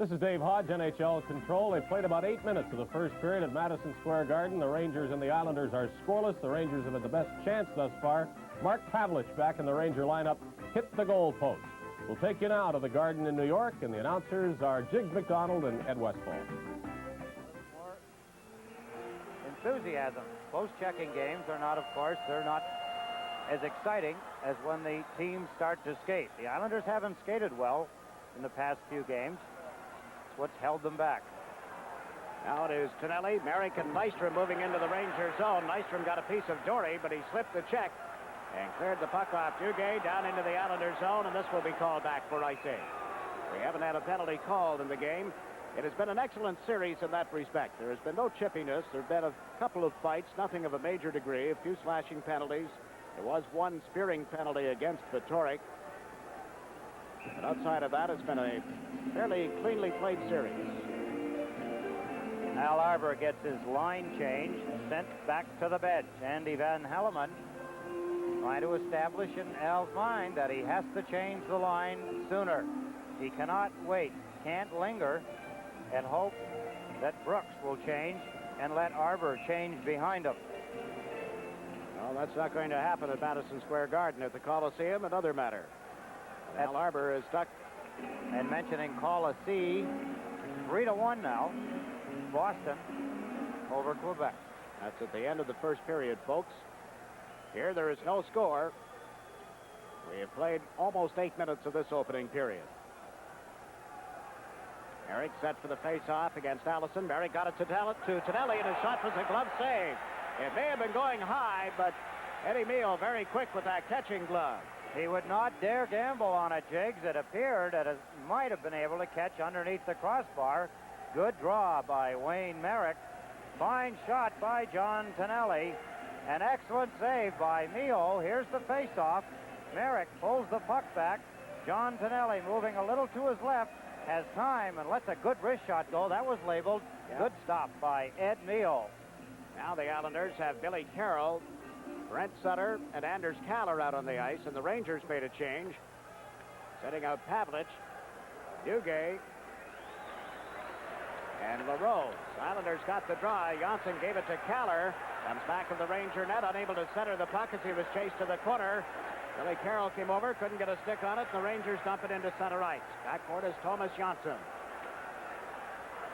This is Dave Hodge, NHL Control. They played about 8 minutes of the first period at Madison Square Garden. The Rangers and the Islanders are scoreless. The Rangers have had the best chance thus far. Mark Pavlich, back in the Ranger lineup, hit the goal post. We'll take you now to the Garden in New York, and the announcers are Jiggs McDonald and Ed Westfall. More enthusiasm. Post-checking games are not, of course, they're not as exciting as when the teams start to skate. The Islanders haven't skated well in the past few games. It's what's held them back. Now it is Tonelli, Merrick, and Nystrom moving into the Ranger zone. Nystrom got a piece of Dory, but he slipped the check and cleared the puck off Duguay down into the Islander zone, and this will be called back for icing. We haven't had a penalty called in the game. It has been an excellent series in that respect. There has been no chippiness. There have been a couple of fights, nothing of a major degree, a few slashing penalties. There was one spearing penalty against Vittoric. But outside of that, it's been a fairly cleanly played series. Al Arbour gets his line change, sent back to the bench. Andy Van Hellemond trying to establish in Al's mind that he has to change the line sooner. He cannot wait, can't linger, and hope that Brooks will change and let Arbour change behind him. Well, that's not going to happen at Madison Square Garden. At the Coliseum, another matter. Al Arbour is stuck. And mentioning Coliseum, 3-1 now. Boston over Quebec. That's at the end of the first period, folks. Here there is no score. We have played almost 8 minutes of this opening period. Merrick set for the face-off against Allison. Merrick got it to Tonelli, and his shot was a glove save. It may have been going high, but Eddie Meal very quick with that catching glove. He would not dare gamble on it, Jiggs. It appeared that it might have been able to catch underneath the crossbar. Good draw by Wayne Merrick. Fine shot by John Tonelli. An excellent save by Meal. Here's the face-off. Merrick pulls the puck back. John Tonelli moving a little to his left, has time and lets a good wrist shot go. That was labeled. Good stop by Ed Meal. Now the Islanders have Billy Carroll, Brent Sutter, and Anders Kaller out on the ice, and the Rangers made a change, setting out Pavlich, Duguay, and LaRose. Islanders got the draw. Janssen gave it to Kaller. Comes back of the Ranger net, unable to center the puck as he was chased to the corner. Billy Carroll came over, couldn't get a stick on it, and the Rangers dump it into center ice. Backcourt is Thomas Janssen.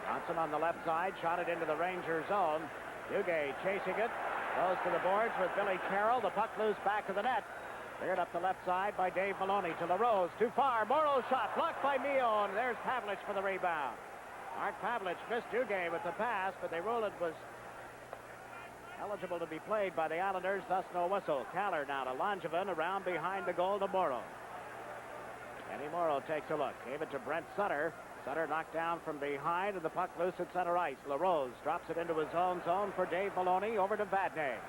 Janssen on the left side, shot it into the Ranger zone. Duguay chasing it, goes to the boards with Billy Carroll. The puck loose back of the net. Cleared up the left side by Dave Maloney to LaRose. Too far. Morrow's shot blocked by Meal, and there's Pavlich for the rebound. Mark Pavlich missed Duguay with the pass, but they ruled it was eligible to be played by the Islanders, thus no whistle. Kaller now to Langevin, around behind the goal to Morrow. Eddie Morrow takes a look. Gave it to Brent Sutter. Sutter knocked down from behind, and the puck loose at center ice. LaRose drops it into his own zone for Dave Maloney. Over to Vadnais.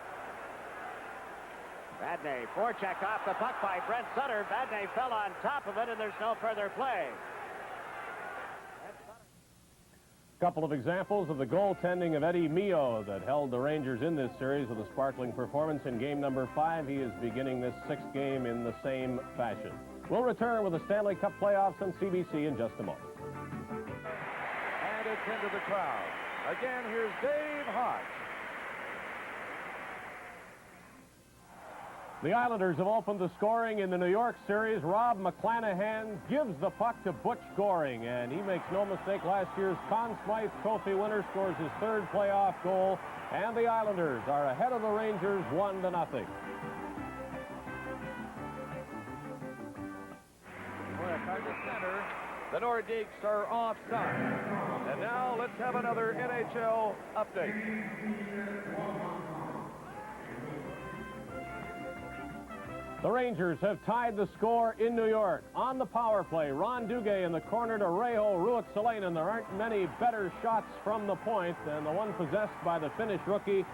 Vadnais forechecked off the puck by Brent Sutter. Vadnais fell on top of it, and there's no further play. Couple of examples of the goaltending of Eddie Mio that held the Rangers in this series with a sparkling performance in game number 5. He is beginning this 6th game in the same fashion. We'll return with the Stanley Cup playoffs on CBC in just a moment. And it's into the crowd. Again, here's Dave Hodge. The Islanders have opened the scoring in the New York series. Rob McClanahan gives the puck to Butch Goring, and he makes no mistake. Last year's Conn Smythe Trophy winner scores his 3rd playoff goal, and the Islanders are ahead of the Rangers 1-0. Under center, the Nordiques are offside. And now let's have another NHL update. The Rangers have tied the score in New York. On the power play, Ron Duguay in the corner to Reijo Ruotsalainen. There aren't many better shots from the point than the one possessed by the Finnish rookie.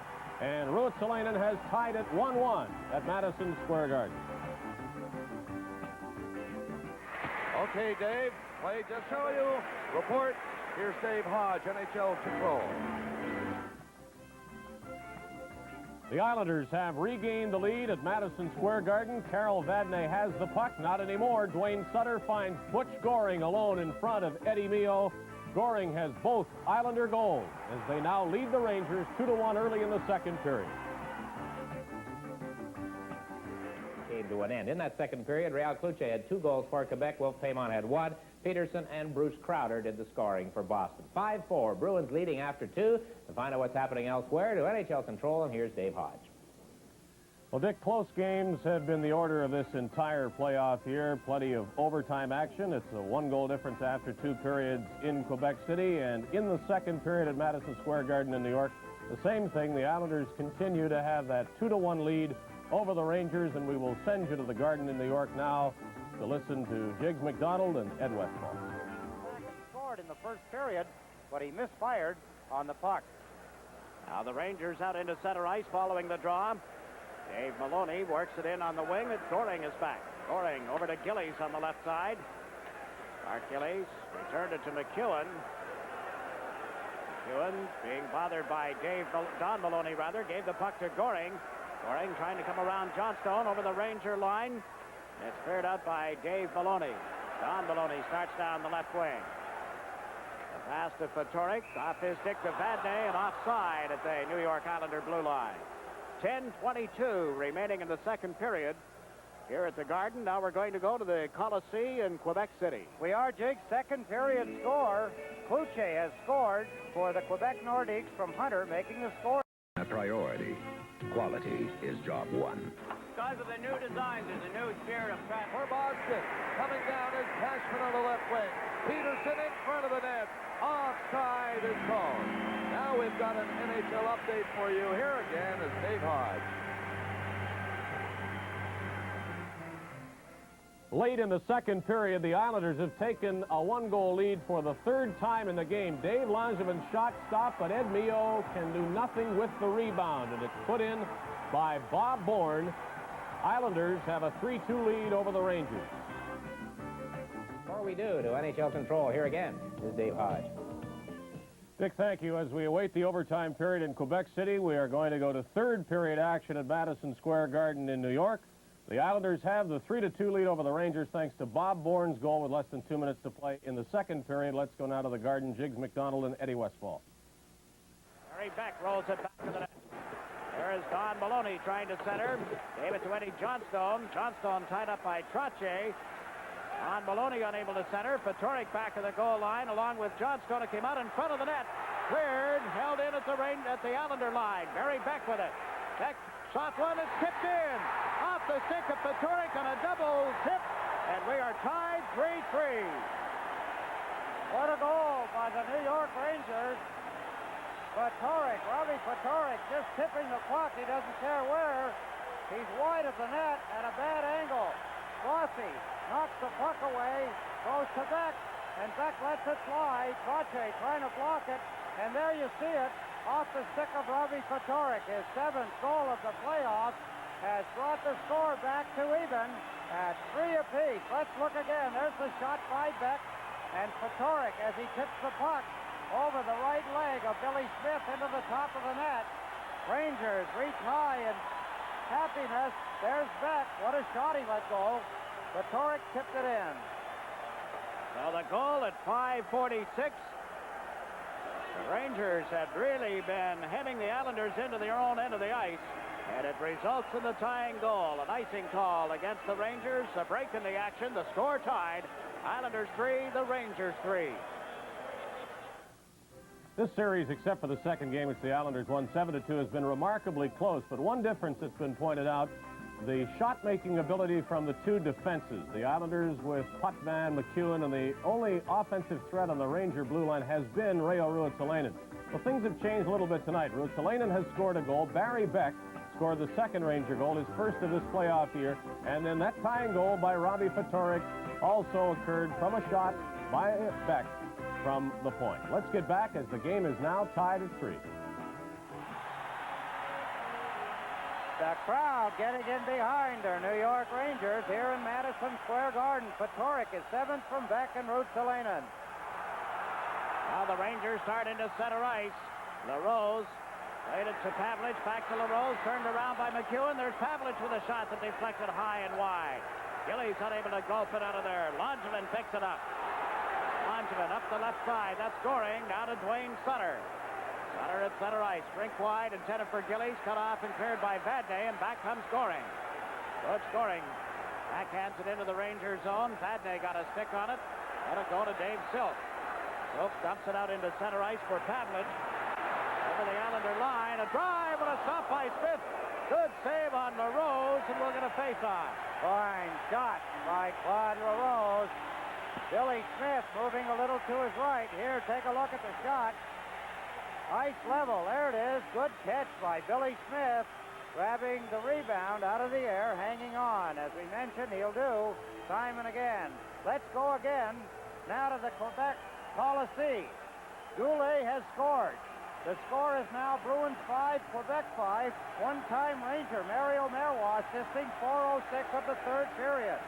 And Ruotsalainen has tied it 1-1 at Madison Square Garden. Okay, Dave, play just show you. Report, here's Dave Hodge, NHL Control. The Islanders have regained the lead at Madison Square Garden. Carol Vadnais has the puck. Not anymore. Dwayne Sutter finds Butch Goring alone in front of Eddie Mio. Goring has both Islander goals as they now lead the Rangers 2-1 early in the second period. Came to an end. In that second period, Real Cluche had 2 goals for Quebec. Wolf Paymont had 1. Peterson and Bruce Crowder did the scoring for Boston. 5-4. Bruins leading after 2. To find out what's happening elsewhere, to NHL Control, and here's Dave Hodge. Well, Dick, close games have been the order of this entire playoff year. Plenty of overtime action. It's a 1-goal difference after 2 periods in Quebec City. And in the second period at Madison Square Garden in New York, the same thing. The Islanders continue to have that 2-1 lead over the Rangers, and we will send you to the Garden in New York now to listen to Jiggs McDonald and Ed Westfall. Scored in the first period, but he misfired on the puck. Now the Rangers out into center ice following the draw. Dave Maloney works it in on the wing, and Goring is back. Goring over to Gillies on the left side. Mark Gillies returned it to McEwen. McEwen, being bothered by Don Maloney, gave the puck to Goring. Goring trying to come around Johnstone over the Ranger line. It's cleared out by Dave Maloney. Don Maloney starts down the left wing. The pass to Fatorik, off his stick to Vadnais, and offside at the New York Islander blue line. 10:22 remaining in the second period here at the Garden. Now we're going to go to the Coliseum in Quebec City. We are, Jake. Second period score. Cluche has scored for the Quebec Nordiques from Hunter, making the score. A priority. Quality is job 1. Because of the new designs, there's a new spirit of track. For Boston, coming down is Cashman on the left wing. Peterson in front of the net. Offside is called. Now we've got an NHL update for you. Here again is Dave Hodge. Late in the second period, the Islanders have taken a 1-goal lead for the 3rd time in the game. Dave Langevin's shot stopped, but Ed Mio can do nothing with the rebound, and it's put in by Bob Bourne. Islanders have a 3-2 lead over the Rangers. Before we do, to NHL Control, here again is Dave Hodge. Dick, thank you. As we await the overtime period in Quebec City, we are going to go to 3rd period action at Madison Square Garden in New York. The Islanders have the 3-2 lead over the Rangers thanks to Bob Bourne's goal with less than 2 minutes to play in the second period. Let's go now to the Garden. Jiggs McDonald and Eddie Westfall. Harry Beck rolls it back to the net. There is Don Maloney trying to center. Gave it to Eddie Johnstone. Johnstone tied up by Trottier. Don Maloney unable to center. Fatorik back to the goal line along with Johnstone. It came out in front of the net. Cleared, held in at the Islander line. Barry Beck with it. Beck shot one, it's tipped in. Off the stick of Fatorik on a double tip, and we are tied 3-3. What a goal by the New York Rangers. Robbie Fatorik, just tipping the puck. He doesn't care where. He's wide of the net at a bad angle. Rossi knocks the puck away, goes to Beck, and Beck lets it fly. Trottier trying to block it, and there you see it, off the stick of Robbie Fatorik. His 7th goal of the playoffs has brought the score back to even at 3 apiece. Let's look again. There's the shot by Beck, and Fatorik as he tips the puck over the right leg of Billy Smith into the top of the net. Rangers reach high in happiness. There's Beck. What a shot he let go. Fatorik tipped it in. So the goal at 5:46. The Rangers had really been heading the Islanders into their own end of the ice, and it results in the tying goal. An icing call against the Rangers, a break in the action, the score tied. Islanders 3, the Rangers 3. This series, except for the second game, which the Islanders won 7-2, has been remarkably close. But one difference that's been pointed out, the shot-making ability from the 2 defenses. The Islanders with Potvin, McEwen, and the only offensive threat on the Ranger blue line has been Reijo Ruotsalainen. Well, things have changed a little bit tonight. Ruotsalainen has scored a goal. Barry Beck scored the second Ranger goal, his first of this playoff year. And then that tying goal by Robbie Fatorik also occurred from a shot by Beck from the point. Let's get back as the game is now tied at 3. The crowd getting in behind their New York Rangers here in Madison Square Garden. Fatorik is 7th from Beck and Ruotsalainen. Now the Rangers start into center ice. LaRose played it to Pavlich, back to LaRose, turned around by McEwen. There's Pavlich with a shot that deflected high and wide. Gillies unable to gulp it out of there. Langevin picks it up. Langevin up the left side. That's scoring. Down to Dwayne Sutter. Sutter at center ice. Rink wide, intended for Gillies. Cut off and cleared by Vadnais, and back comes Goring. Good scoring. Backhands it into the Ranger zone. Vadnais got a stick on it. Let it go to Dave Silk. Silk dumps it out into center ice for Pavlich. Over the Islander line. A drive and a stop by Smith. Good save on LaRose, and we're going to face off. Fine shot by Claude LaRose. Billy Smith moving a little to his right. Here, take a look at the shot. Ice level. There it is. Good catch by Billy Smith. Grabbing the rebound out of the air, hanging on. As we mentioned, he'll do time and again. Let's go again. Now to the Quebec Coliseum. Goulet has scored. The score is now Bruins 5, Quebec 5. One-time Ranger Mario Marois assisting 4:06 of the third period.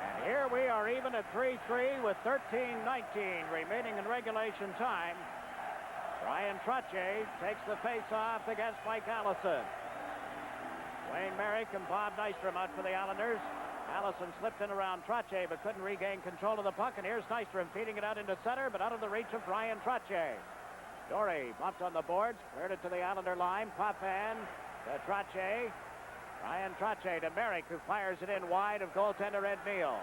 And here we are even at 3-3 with 13:19 remaining in regulation time. Brian Trottier takes the face-off against Mike Allison. Wayne Merrick and Bob Nystrom out for the Islanders. Allison slipped in around Trottier but couldn't regain control of the puck, and here's Nystrom feeding it out into center, but out of the reach of Brian Trottier. Dory bumped on the boards, cleared it to the Islander line. Potvin to Trottier. Brian Trottier to Merrick, who fires it in wide of goaltender Ed Neal.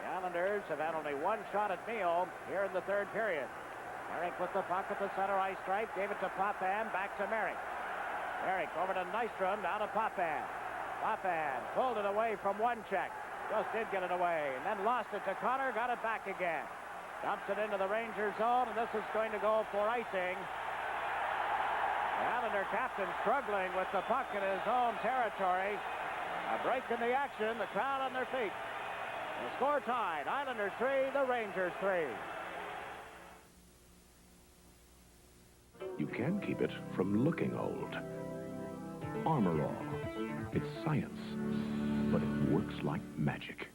The Islanders have had only one shot at Neal here in the third period. Merrick with the puck at the center ice stripe, gave it to Potvin, back to Merrick. Merrick over to Nystrom, down to Potvin. Potvin pulled it away from one check. Just did get it away, and then lost it to Connor, got it back again. Dumps it into the Ranger zone, and this is going to go for icing. The Islander captain struggling with the puck in his own territory. A break in the action, the crowd on their feet. The score tied, Islanders 3, the Rangers 3. You can keep it from looking old. Armor All. It's science, but it works like magic.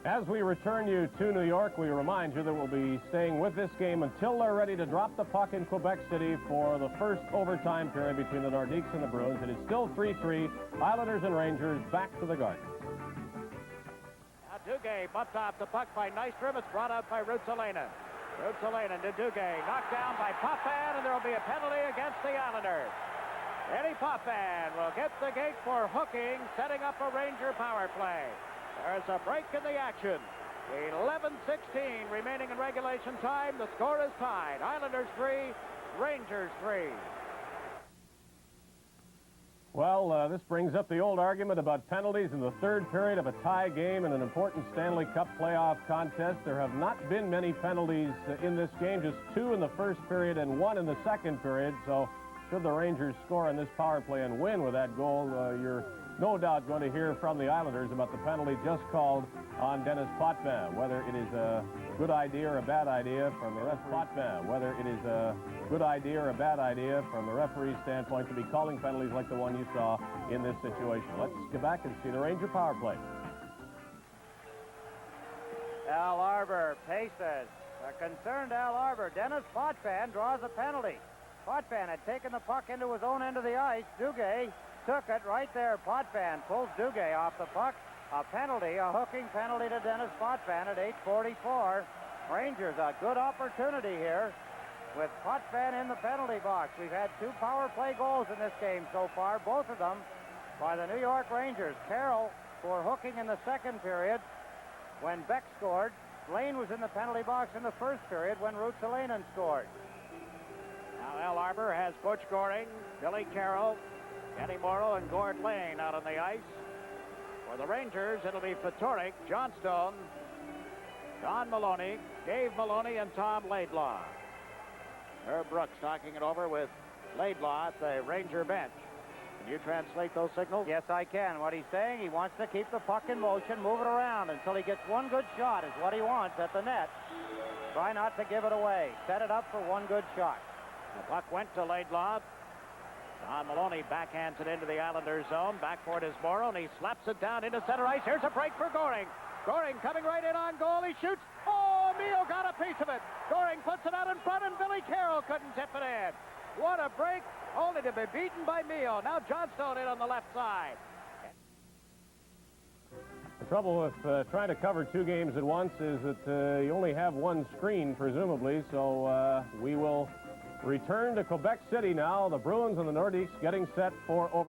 As we return you to New York, we remind you that we'll be staying with this game until they're ready to drop the puck in Quebec City for the first overtime period between the Nordiques and the Bruins. It is still 3-3. Islanders and Rangers back to the Garden. Now Duguay bumped off the puck by Nystrom. It's brought up by Ruotsalainen. Ruotsalainen to Duguay. Knocked down by Potvin, and there will be a penalty against the Islanders. Eddie Potvin will get the gate for hooking, setting up a Ranger power play. There's a break in the action. 11:16 remaining in regulation time. The score is tied. Islanders 3, Rangers 3. Well, this brings up the old argument about penalties in the third period of a tie game in an important Stanley Cup playoff contest. There have not been many penalties in this game, just 2 in the first period and 1 in the second period. So should the Rangers score in this power play and win with that goal, you're no doubt going to hear from the Islanders about the penalty just called on Dennis Potvin. Whether it is a good idea or a bad idea from the referee's standpoint to be calling penalties like the one you saw in this situation. Let's get back and see the Ranger power play. Al Arbour paces. A concerned Al Arbour. Dennis Potvin draws a penalty. Potvin had taken the puck into his own end of the ice. Duguay took it right there. Potvin pulls Duguay off the puck. A penalty, a hooking penalty to Dennis Potvin at 8:44. Rangers, a good opportunity here with Potvin in the penalty box. We've had 2 power play goals in this game so far, both of them by the New York Rangers. Carroll for hooking in the second period when Beck scored. Lane was in the penalty box in the first period when Ruotsalainen scored. Now Al Arbour has Butch Goring, Billy Carroll, Kenny Morrow, and Gord Lane out on the ice. For the Rangers, it'll be Fatorik, Johnstone, Don Maloney, Dave Maloney, and Tom Laidlaw. Herb Brooks talking it over with Laidlaw at the Ranger bench. Can you translate those signals? Yes, I can. What he's saying, he wants to keep the puck in motion, move it around until he gets one good shot is what he wants at the net. Try not to give it away. Set it up for one good shot. The puck went to Laidlaw. Don Maloney backhands it into the Islanders zone. Back for it is Morrow, and he slaps it down into center ice. Here's a break for Goring. Goring coming right in on goal. He shoots. Oh, Mio got a piece of it. Goring puts it out in front, and Billy Carroll couldn't tip it in. What a break, only to be beaten by Mio. Now Johnstone in on the left side. The trouble with trying to cover two games at once is that you only have one screen, presumably, so we will return to Quebec City now. The Bruins and the Nordiques getting set for over.